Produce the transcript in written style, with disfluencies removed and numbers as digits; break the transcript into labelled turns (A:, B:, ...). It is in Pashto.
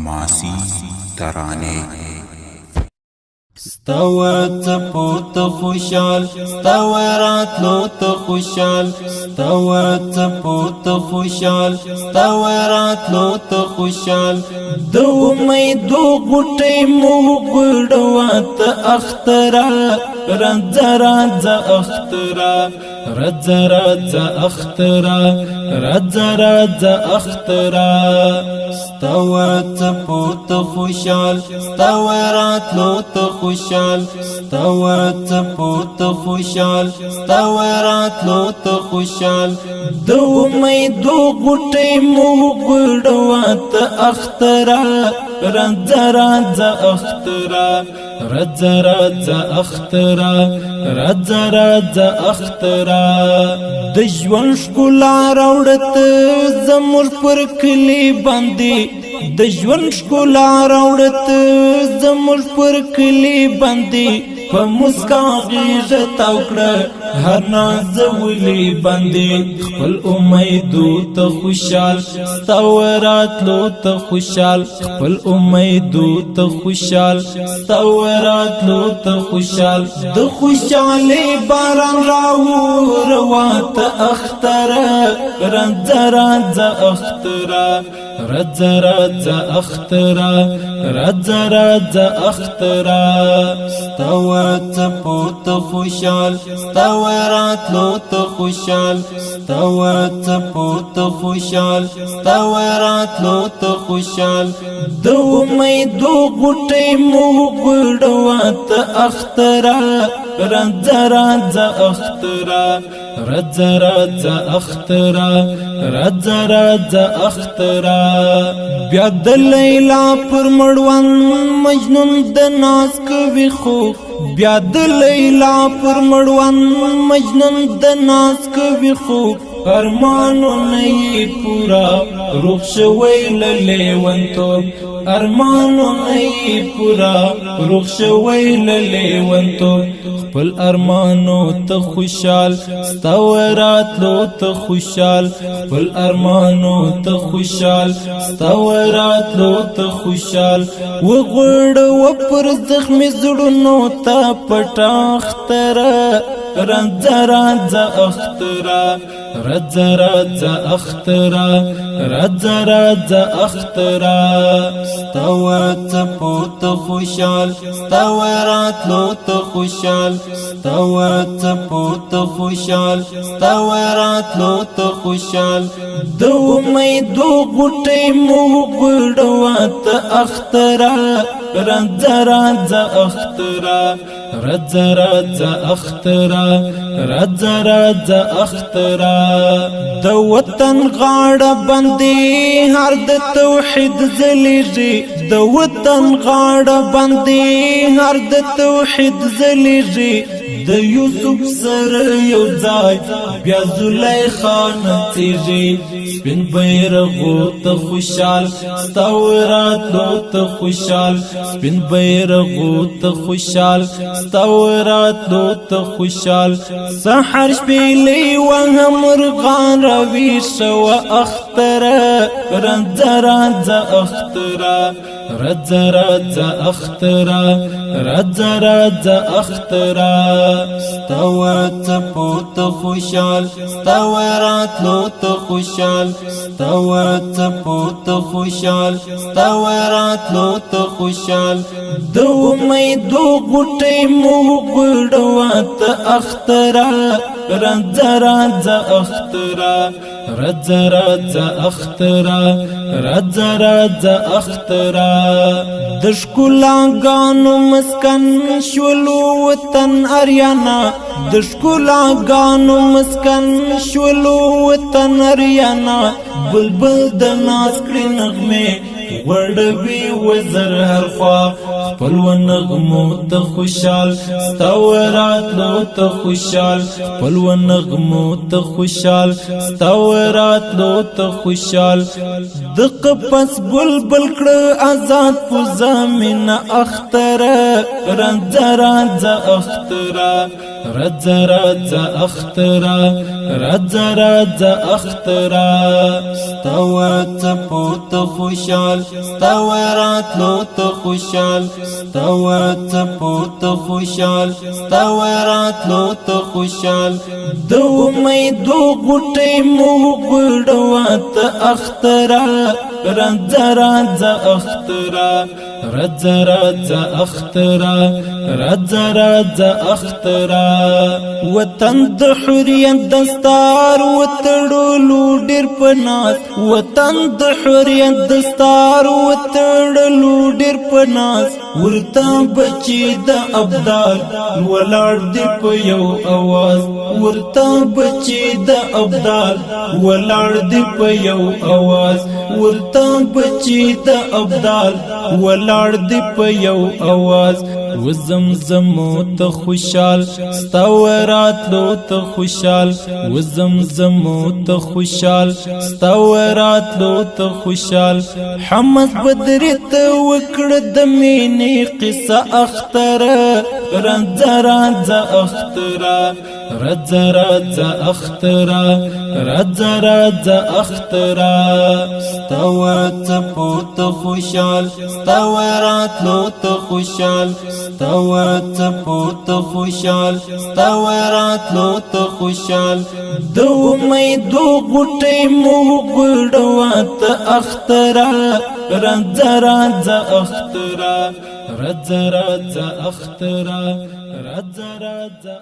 A: حماسی ترانه
B: ستورات پوت خوشال ستورات لوت خوشال ستورات پوت خوشال ستورات لوت خوشال دو امیدو غټي مو ګډوات اخترا رز اخترا رز اخترا رز اخترا ستورات پوت خوشال ستورات لوت خوشال ستورات پوت خوشال ستورات لوت خوشال دو امیدو غټي مو ګډوات اخترا رز اخترا رز اخترا رز اخترا د ژوند ښکلا راوړت زموږ پر کلی باندې د ژوند ښکلا راوړت زموږ پر کلی باندې په مسکا غیږه تاو کړه هر نازولی باندې خپل امیدو ته خوشال ستورات لو ته خوشال خپل امیدو ته خوشال ستورات لو ته خوشال د خوشالۍ باران راو روات اختره رز اختره رز اختره رز اختره ستورات پوت خوشال ستورات لوت خوشال ستورات پوت خوشال ستورات لوت خوشال دو امیدو غټي مو ګډوات اخترا رز اخترا رز اخترا رز اخترا بیا د لیلا پر مړوان مجنون د ناز کوي خو بیا د لیلا پر مړوان مجنون د ناز کوي خو ارمانو نه پورا روح شوی لیونتوب ارمانو نه پورا روح شوی لیونتوب خپل ارمانو ته خوشال ستورات لو ته خوشال خپل ارمانو ته خوشال ستورات لو ته خوشال وغړ و پر زخمی زړونو ته پټاختره رز اخترا رز اخترا رز اخترا ستورات پوت خوشال ستورات لوت خوشال ستورات پوت خوشال ستورات لوت خوشال دو امیدو غټي مو ګډوات اخترا رز اخترا رز اخترا رز اخترا د وطن غاړه باندې هر د توحید زلیږي د وطن غاړه باندې هر د توحید زلیږي د یوسف سره یو ځای بیا زلیخا نڅیږي سپین بیرغو ته خوشال ستورات لو ته خوشال سپین بیرغو ته خوشال ستورات لو ته خوشال سحر شپېلې وه مرغان راویښ وه اختره رز اختره رز اختره رز اختره ستورات پوت خوشال ستورات لوت خوشال ستورات پوت خوشال ستورات لوت خوشال دو امیدو غټي مو ګډوات اخترا رز اخترا رز اخترا رز اخترا د ښکلاګانو مسکن شولو وطن اریانا د ښکلاګانو مسکن شولو وطن اریانا بلبل د ناز کړي نغمه وړوي وزر هر خوا خپل ونغمو ته خوشال ستورات لو ته خوشال خپل ونغمو ته خوشال ستورات لو ته خوشال د قفس بلبل کړه آزاد په زمين اختره رز اختره رځه رځه اخترا رځه رځه اخترا ستوه څپو ته خوشحال ستوه راتلو ته خوشحال ستوه څپو ته خوشحال ستوه راتلو ته خوشحال د امیدو غوټۍ مو غوړوه ته اخترا رځه رځه اخترا رځه رځه اخترا رځه رځه اخترا وطن د حریت دستار وتړلو ډېر په ناز وطن د حریت دستار وتړلو ډېر په ناز ورته بچي د ابدال ولاړ دی په یو اواز ورته بچي د ابدال ولاړ دی په یو اواز ورته بچي د ابدال ولاړ دی په یو اواز وزمزمو ته خوشحال ستوه راتلو ته خوشحال وزمزمو ته خوشحال ستوه راتلو ته خوشحال حمد بدري ته وکړه د مینې قصه اختره رځه رځه اختره رځه رځه اخترا رځه رځه اخترا ستوه څپو ته خوشحال ستوه راتلو ته خوشحال ستوه څپو ته خوشحال ستوه راتلو ته خوشحال د امیدو غوټۍ مو غوړوه ته اخترا رځه رځه اخترا رځه رځه اخترا رځه رځه